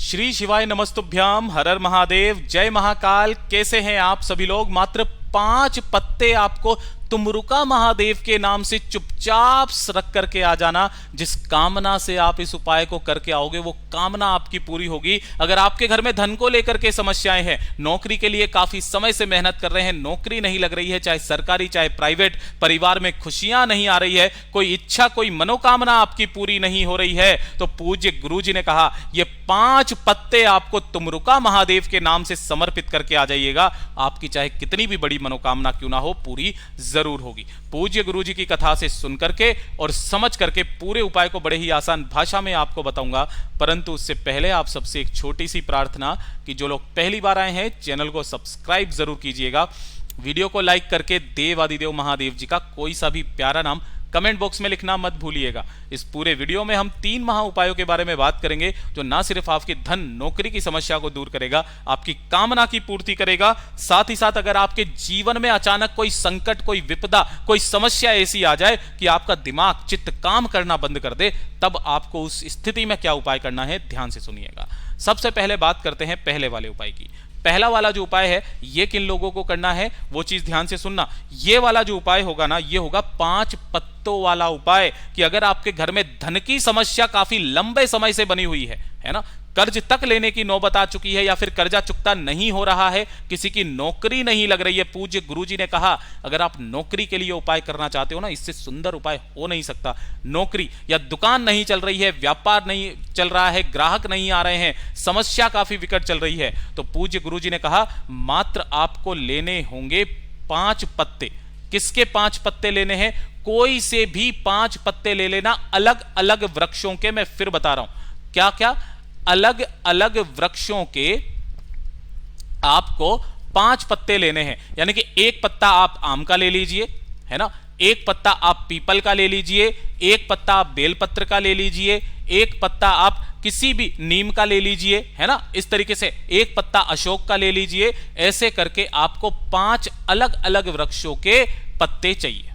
श्री शिवाय नमस्तुभ्याम, हर हर महादेव, जय महाकाल। कैसे हैं आप सभी लोग? मात्र 5 पत्ते आपको तुमरुका महादेव के नाम से चुपचाप रख करके आ जाना। जिस कामना से आप इस उपाय को करके आओगे वो कामना आपकी पूरी होगी। अगर आपके घर में धन को लेकर के समस्याएं हैं, नौकरी के लिए काफी समय से मेहनत कर रहे हैं, नौकरी नहीं लग रही है, चाहे सरकारी चाहे प्राइवेट, परिवार में खुशियां नहीं आ रही है, कोई इच्छा कोई मनोकामना आपकी पूरी नहीं हो रही है, तो पूज्य गुरु जी ने कहा ये 5 पत्ते आपको तुमरुका महादेव के नाम से समर्पित करके आ जाइएगा। आपकी चाहे कितनी भी बड़ी मनोकामना क्यों ना हो, पूरी जरूर होगी। पूज्य गुरु जी की कथा से सुन करके और समझ करके पूरे उपाय को बड़े ही आसान भाषा में आपको बताऊंगा। परंतु उससे पहले आप सबसे एक छोटी सी प्रार्थना कि जो लोग पहली बार आए हैं चैनल को सब्सक्राइब जरूर कीजिएगा, वीडियो को लाइक करके देव आदिदेव महादेव जी का कोई सा भी प्यारा नाम कमेंट बॉक्स में लिखना मत भूलिएगा। इस पूरे वीडियो में हम 3 महा उपायों के बारे में बात करेंगे जो ना सिर्फ आपकी धन नौकरी की समस्या को दूर करेगा, आपकी कामना की पूर्ति करेगा, साथ ही साथ अगर आपके जीवन में अचानक कोई संकट, कोई विपदा, कोई समस्या ऐसी आ जाए कि आपका दिमाग चित्त काम करना बंद कर दे, तब आपको उस स्थिति में क्या उपाय करना है, ध्यान से सुनिएगा। सबसे पहले बात करते हैं पहले वाले उपाय की। पहला वाला जो उपाय है ये किन लोगों को करना है वो चीज ध्यान से सुनना। ये वाला जो उपाय होगा ना, ये होगा 5 पत्तों वाला उपाय। कि अगर आपके घर में धन की समस्या काफी लंबे समय से बनी हुई है ना, कर्ज तक लेने की नौबत आ चुकी है, या फिर कर्जा चुकता नहीं हो रहा है, किसी की नौकरी नहीं लग रही है, पूज्य गुरुजी ने कहा अगर आप नौकरी के लिए उपाय करना चाहते हो ना, इससे सुंदर उपाय हो नहीं सकता। नौकरी या दुकान नहीं चल रही है, व्यापार नहीं चल रहा है, ग्राहक नहीं आ रहे हैं, समस्या काफी विकट चल रही है, तो पूज्य गुरुजी ने कहा मात्र आपको लेने होंगे 5 पत्ते। किसके 5 पत्ते लेने हैं? कोई से भी 5 पत्ते ले लेना, अलग अलग वृक्षों के। मैं फिर बता रहा हूं, क्या क्या अलग अलग वृक्षों के आपको 5 पत्ते लेने हैं। यानी कि एक पत्ता आप आम का ले लीजिए, है ना, एक पत्ता आप पीपल का ले लीजिए, एक पत्ता आप बेलपत्र का ले लीजिए, एक पत्ता आप किसी भी नीम का ले लीजिए, है ना, इस तरीके से एक पत्ता अशोक का ले लीजिए। ऐसे करके आपको 5 अलग अलग वृक्षों के पत्ते चाहिए।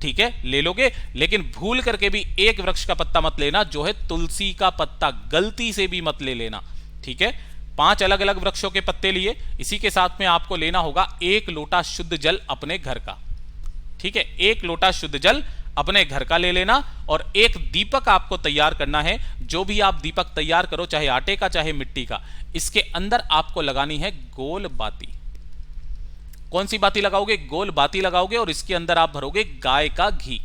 ठीक है, ले लोगे, लेकिन भूल करके भी एक वृक्ष का पत्ता मत लेना जो है तुलसी का पत्ता, गलती से भी मत ले लेना। ठीक है, 5 अलग अलग वृक्षों के पत्ते लिए, इसी के साथ में आपको लेना होगा 1 लोटा शुद्ध जल अपने घर का। ठीक है, 1 लोटा शुद्ध जल अपने घर का ले लेना, और एक दीपक आपको तैयार करना है। जो भी आप दीपक तैयार करो, चाहे आटे का चाहे मिट्टी का, इसके अंदर आपको लगानी है गोल बाती। कौन सी बाती लगाओगे? गोल बाती लगाओगे, और इसके अंदर आप भरोगे गाय का घी।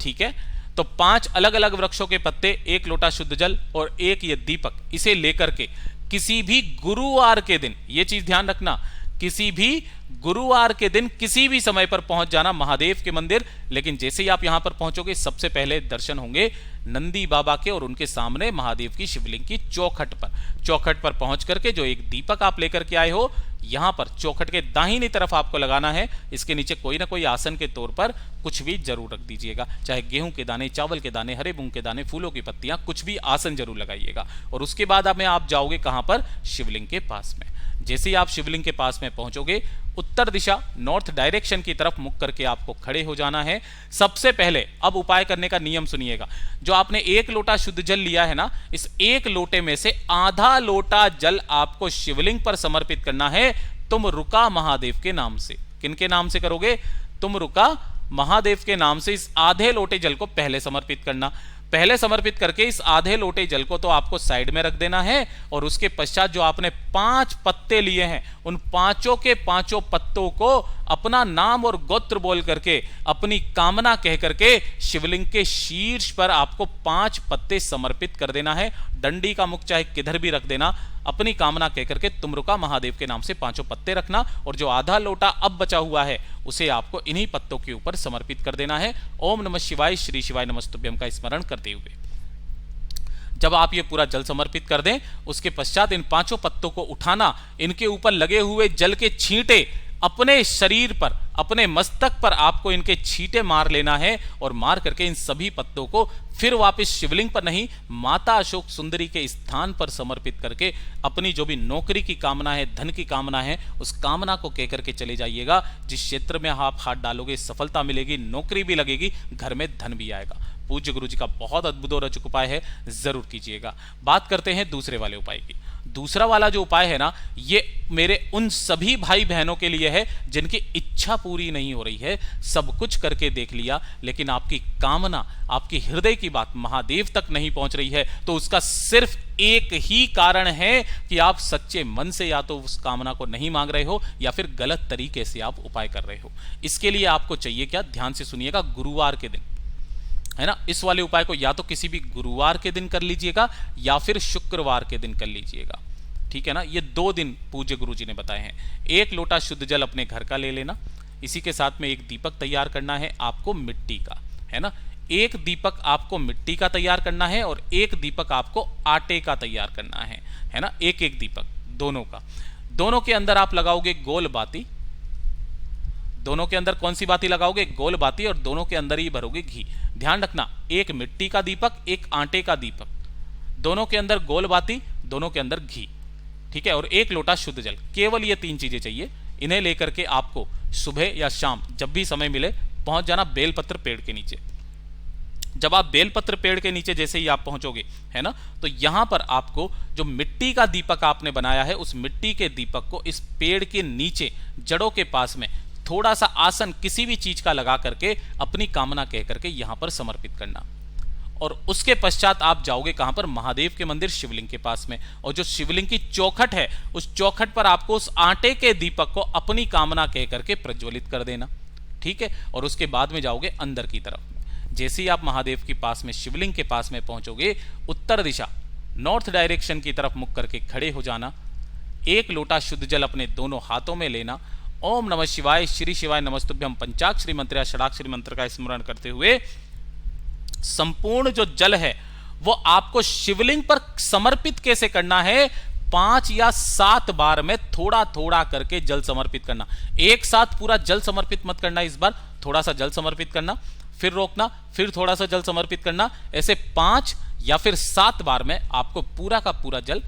ठीक है, तो 5 अलग अलग वृक्षों के पत्ते, 1 लोटा शुद्ध जल और 1 ये दीपक, इसे लेकर के किसी भी गुरुवार के दिन, ये चीज ध्यान रखना, किसी भी गुरुवार के दिन किसी भी समय पर पहुंच जाना महादेव के मंदिर। लेकिन जैसे ही आप यहां पर पहुंचोगे, सबसे पहले दर्शन होंगे नंदी बाबा के, और उनके सामने महादेव की शिवलिंग की चौखट पर। चौखट पर पहुंच करके जो एक दीपक आप लेकर के आए हो, यहां पर चौखट के दाहिनी तरफ आपको लगाना है। इसके नीचे कोई ना कोई आसन के तौर पर कुछ भी जरूर रख दीजिएगा, चाहे गेहूं के दाने, चावल के दाने, हरे मूंग के दाने, फूलों की पत्तियां, कुछ भी आसन जरूर लगाइएगा। और उसके बाद आप जाओगे कहां पर? शिवलिंग के पास में। जैसे ही आप शिवलिंग के पास में पहुंचोगे, उत्तर दिशा, नॉर्थ डायरेक्शन की तरफ मुख करके आपको खड़े हो जाना है। सबसे पहले अब उपाय करने का नियम सुनिएगा। जो आपने 1 लोटा शुद्ध जल लिया है ना, इस 1 लोटे में से आधा लोटा जल आपको शिवलिंग पर समर्पित करना है तुमरुका महादेव के नाम से। किनके नाम से करोगे? तुमरुका महादेव के नाम से इस आधे लोटे जल को पहले समर्पित करना। पहले समर्पित करके इस आधे लोटे जल को तो आपको साइड में रख देना है, और उसके पश्चात जो आपने 5 पत्ते लिए हैं, उन 5 के 5 पत्तों को अपना नाम और गोत्र बोल करके, अपनी कामना कह करके शिवलिंग के शीर्ष पर आपको 5 पत्ते समर्पित कर देना है। डंडी का मुख चाहे किधर भी रख देना, अपनी कामना कह करके तुमरुका महादेव के नाम से 5 पत्ते रखना, और जो आधा लोटा अब बचा हुआ है उसे आपको इन्हीं पत्तों के ऊपर समर्पित कर देना है। ओम नमः शिवाय, श्री शिवाय नमस्तुभ्यम का स्मरण करते हुए जब आप ये पूरा जल समर्पित कर दें, उसके पश्चात इन 5 पत्तों को उठाना, इनके ऊपर लगे हुए जल के छींटे अपने शरीर पर, अपने मस्तक पर आपको इनके छींटे मार लेना है, और मार करके इन सभी पत्तों को फिर वापस शिवलिंग पर नहीं, माता अशोक सुंदरी के स्थान पर समर्पित करके अपनी जो भी नौकरी की कामना है, धन की कामना है, उस कामना को कह करके चले जाइएगा। जिस क्षेत्र में आप हाथ डालोगे सफलता मिलेगी, नौकरी भी लगेगी, घर में धन भी आएगा। पूज्य गुरु जी का बहुत अद्भुत और अचूक उपाय है, जरूर कीजिएगा। बात करते हैं दूसरे वाले उपाय की। दूसरा वाला जो उपाय है ना, ये मेरे उन सभी भाई बहनों के लिए है जिनकी इच्छा पूरी नहीं हो रही है, सब कुछ करके देख लिया लेकिन आपकी कामना, आपकी हृदय की बात महादेव तक नहीं पहुंच रही है। तो उसका सिर्फ एक ही कारण है कि आप सच्चे मन से या तो उस कामना को नहीं मांग रहे हो या फिर गलत तरीके से आप उपाय कर रहे हो। इसके लिए आपको चाहिए क्या, ध्यान से सुनिएगा, गुरुवार के दिन, है ना, इस वाले उपाय को या तो किसी भी गुरुवार के दिन कर लीजिएगा या फिर शुक्रवार के दिन कर लीजिएगा, ठीक है ना। ये 2 दिन पूज्य गुरु जी ने बताए हैं। 1 लोटा शुद्ध जल अपने घर का ले लेना, इसी के साथ में एक दीपक तैयार करना है आपको मिट्टी का, है ना। एक दीपक आपको मिट्टी का तैयार करना है और एक दीपक आपको आटे का तैयार करना है ना। एक एक दीपक दोनों का। दोनों के अंदर आप लगाओगे गोल बाती। दोनों के अंदर कौन सी बाती लगाओगे, गोल बाती, और दोनों के अंदर ही भरोगे घी। ध्यान रखना, एक मिट्टी का दीपक, एक आटे का दीपक, दोनों के अंदर गोल बाती, दोनों के अंदर घी, ठीक है, और 1 लोटा शुद्ध जल। केवल ये 3 चीजें चाहिए। इन्हें लेकर के आपको सुबह या शाम जब भी समय मिले पहुंच जाना बेलपत्र पेड़ के नीचे। जब आप बेलपत्र पेड़ के नीचे जैसे ही आप पहुंचोगे, है ना, तो यहां पर आपको जो मिट्टी का दीपक आपने बनाया है उस मिट्टी के दीपक को इस पेड़ के नीचे जड़ों के पास में थोड़ा सा आसन किसी भी चीज का लगा करके अपनी कामना कह करके यहां पर समर्पित करना। और उसके पश्चात आप जाओगे कहां पर, महादेव के मंदिर शिवलिंग के पास में, और जो शिवलिंग की चौखट है उस चौखट पर आपको उस आटे के दीपक को अपनी कामना कह करके प्रज्वलित कर देना, ठीक है। और उसके बाद में जाओगे अंदर की तरफ। जैसे ही आप महादेव के पास में शिवलिंग के पास में पहुंचोगे, उत्तर दिशा नॉर्थ डायरेक्शन की तरफ मुख करके खड़े हो जाना। 1 लोटा शुद्ध जल अपने दोनों हाथों में लेना। ओम नमः शिवाय, श्री शिवाय नमस्तुभ्यम पंचाक्षरी मंत्र या षडाक्षरी मंत्र का स्मरण करते हुए संपूर्ण जो जल है वो आपको शिवलिंग पर समर्पित कैसे करना है, 5 या 7 बार में थोड़ा थोड़ा करके जल समर्पित करना। एक साथ पूरा जल समर्पित मत करना, इस बार थोड़ा सा जल समर्पित करना, फिर रोकना, फिर थोड़ा सा जल समर्पित करना। ऐसे 5 या फिर 7 बार में आपको पूरा का पूरा जल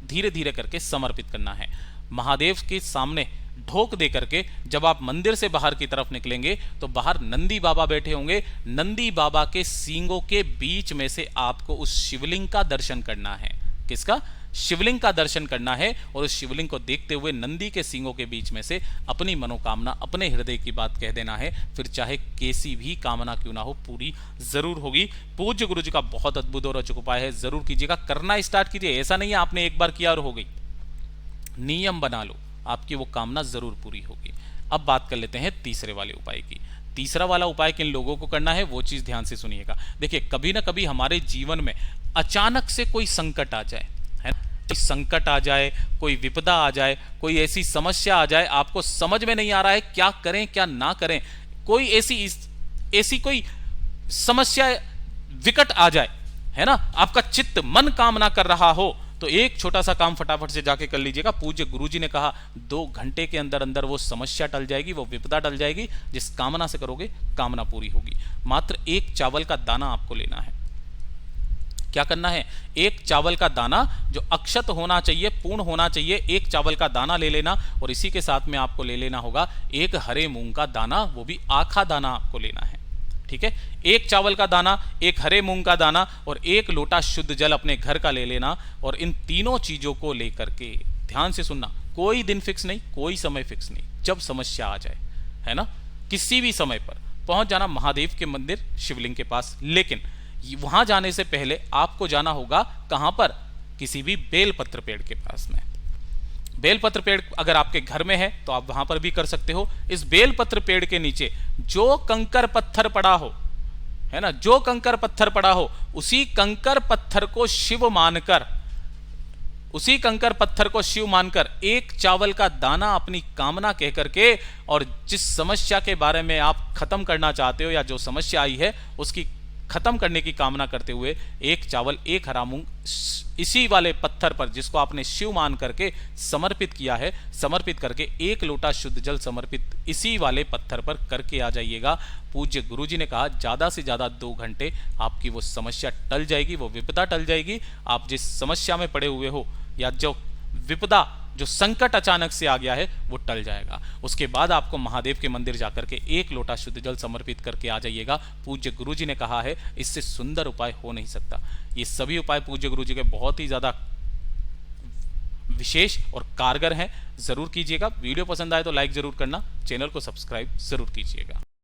धीरे धीरे करके समर्पित करना है। महादेव के सामने ढोक दे करके जब आप मंदिर से बाहर की तरफ निकलेंगे तो बाहर नंदी बाबा बैठे होंगे। नंदी बाबा के सींगों के बीच में से आपको उस शिवलिंग का दर्शन करना है। किसका? शिवलिंग का दर्शन करना है। और उस शिवलिंग को देखते हुए नंदी के सींगों के बीच में से अपनी मनोकामना, अपने हृदय की बात कह देना है। फिर चाहे कैसी भी कामना क्यों ना हो, पूरी जरूर होगी। पूज्य गुरु जी का बहुत अद्भुत और अचूक उपाय है, जरूर कीजिएगा। करना स्टार्ट कीजिए, ऐसा नहीं है आपने एक बार किया और हो गई। नियम बना लो, आपकी वो कामना जरूर पूरी होगी। अब बात कर लेते हैं तीसरे वाले उपाय की। तीसरा वाला उपाय किन लोगों को करना है वो चीज ध्यान से सुनिएगा। देखिए, कभी ना कभी हमारे जीवन में अचानक से कोई संकट आ जाए, है ना, कोई संकट आ जाए, कोई विपदा आ जाए, कोई ऐसी समस्या आ जाए, आपको समझ में नहीं आ रहा है क्या करें क्या ना करें, कोई ऐसी कोई समस्या विकट आ जाए, है ना, आपका चित्त मन कामना कर रहा हो, तो एक छोटा सा काम फटाफट से जाके कर लीजिएगा। पूज्य गुरुजी ने कहा 2 घंटे के अंदर अंदर वो समस्या टल जाएगी, वो विपदा टल जाएगी। जिस कामना से करोगे कामना पूरी होगी। मात्र 1 चावल का दाना आपको लेना है। क्या करना है? 1 चावल का दाना जो अक्षत होना चाहिए, पूर्ण होना चाहिए, 1 चावल का दाना ले लेना। और इसी के साथ में आपको ले लेना होगा 1 हरे मूंग का दाना, वो भी आखा दाना आपको लेना है। ठीक है, 1 चावल का दाना, 1 हरे मूंग का दाना और 1 लोटा शुद्ध जल अपने घर का ले लेना। और इन तीनों चीजों को लेकर के ध्यान से सुनना, कोई दिन फिक्स नहीं, कोई समय फिक्स नहीं, जब समस्या आ जाए, है ना, किसी भी समय पर पहुंच जाना महादेव के मंदिर शिवलिंग के पास। लेकिन वहां जाने से पहले आपको जाना होगा कहां पर? किसी भी बेलपत्र पेड़ के पास में। बेलपत्र पेड़ अगर आपके घर में है तो आप वहां पर भी कर सकते हो। इस बेलपत्र पेड़ के नीचे जो कंकर पत्थर पड़ा हो, है ना, जो कंकर पत्थर पड़ा हो, उसी कंकर पत्थर को शिव मानकर, उसी कंकर पत्थर को शिव मानकर 1 चावल का दाना अपनी कामना कह करके, और जिस समस्या के बारे में आप खत्म करना चाहते हो या जो समस्या आई है उसकी खत्म करने की कामना करते हुए 1 चावल 1 हरा मूंग इसी वाले पत्थर पर, जिसको आपने शिव मान करके समर्पित किया है, समर्पित करके 1 लोटा शुद्ध जल समर्पित इसी वाले पत्थर पर करके आ जाइएगा। पूज्य गुरुजी ने कहा ज्यादा से ज्यादा 2 घंटे आपकी वो समस्या टल जाएगी, वो विपदा टल जाएगी। आप जिस समस्या में पड़े हुए हो या जो विपदा जो संकट अचानक से आ गया है वो टल जाएगा। उसके बाद आपको महादेव के मंदिर जाकर के 1 लोटा शुद्ध जल समर्पित करके आ जाइएगा। पूज्य गुरु जी ने कहा है इससे सुंदर उपाय हो नहीं सकता। ये सभी उपाय पूज्य गुरु जी के बहुत ही ज्यादा विशेष और कारगर हैं, जरूर कीजिएगा। वीडियो पसंद आए तो लाइक जरूर करना, चैनल को सब्सक्राइब जरूर कीजिएगा।